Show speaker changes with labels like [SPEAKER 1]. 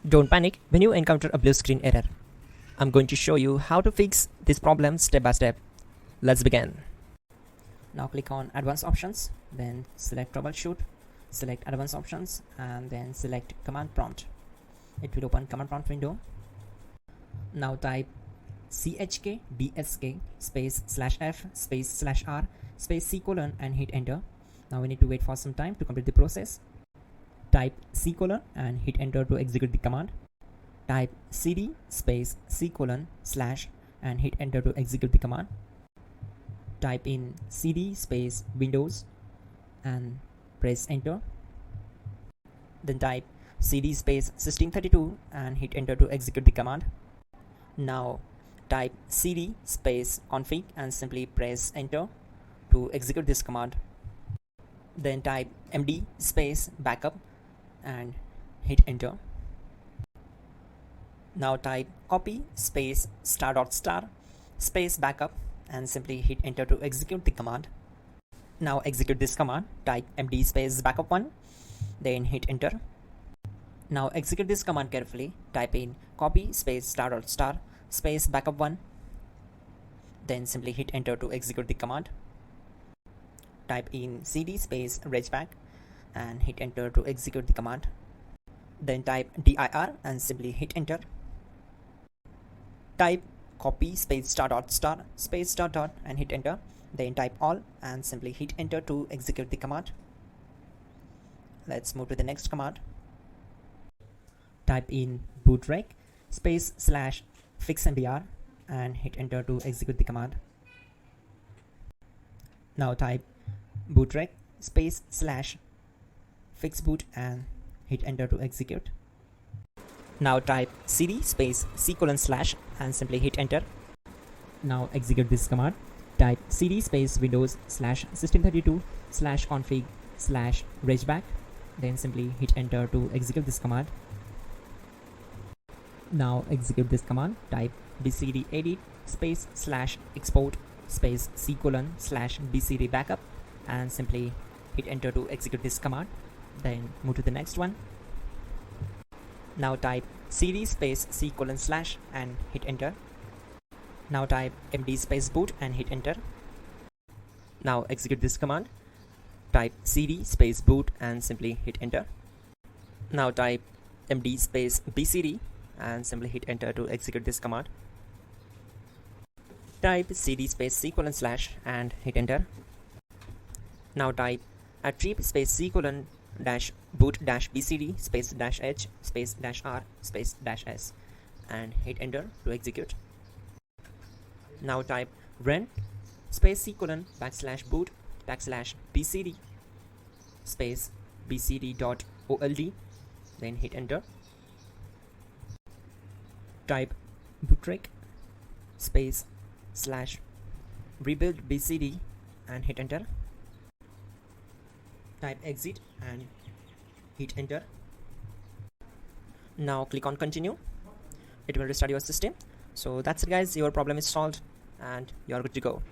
[SPEAKER 1] Don't panic when you encounter a blue screen error. I'm going to show you how to fix this problem step by step. Let's begin. Now click on Advanced Options, then select Troubleshoot, select Advanced Options, and then select Command Prompt. It will open Command Prompt window. Now type chk bsk space /f space /r space c : and hit enter. Now we need to wait for some time to complete the process. Type c : and hit enter to execute the command. Type cd space c : / and hit enter to execute the command. Type in cd space Windows and press enter. Then type cd space system32 and hit enter to execute the command. Now type cd space config and simply press enter to execute this command. Then type md space backup and hit enter. Now type copy space ** space backup and simply hit enter to execute the command. Now execute this command. Type md space backup1, then hit enter. Now execute this command carefully. Type in copy space ** space backup1, then simply hit enter to execute the command. Type in cd space regback and hit enter to execute the command. Then type dir and simply hit enter. Type copy space ** space ... and hit enter. Then type all and simply hit enter to execute the command. Let's move to the next command. Type in bootrec space /fixmdr and hit enter to execute the command. Now type bootrec space /fixboot and hit enter to execute. Now type cd space c : / and simply hit enter. Now execute this command. Type cd space Windows /system32 /config /regback, then simply hit enter to execute this command. Now execute this command. Type bcd edit space /export space c : /bcd backup and simply hit enter to execute this command. Then move to the next one. Now type cd space c : / and hit enter. Now type md space boot and hit enter. Now execute this command. Type cd space boot and simply hit enter. Now type md space bcd and simply hit enter to execute this command. Type cd space c : / and hit enter. Now type attrib space c : -boot -bcd space -h space -r space -s and hit enter to execute. Now type run space c : \boot \bcd space bcd.old, then hit enter. Type bootrec space /rebuild bcd and hit enter. Type exit and hit enter. Now click on continue. It will restart your system. So that's it guys, your problem is solved and you're good to go.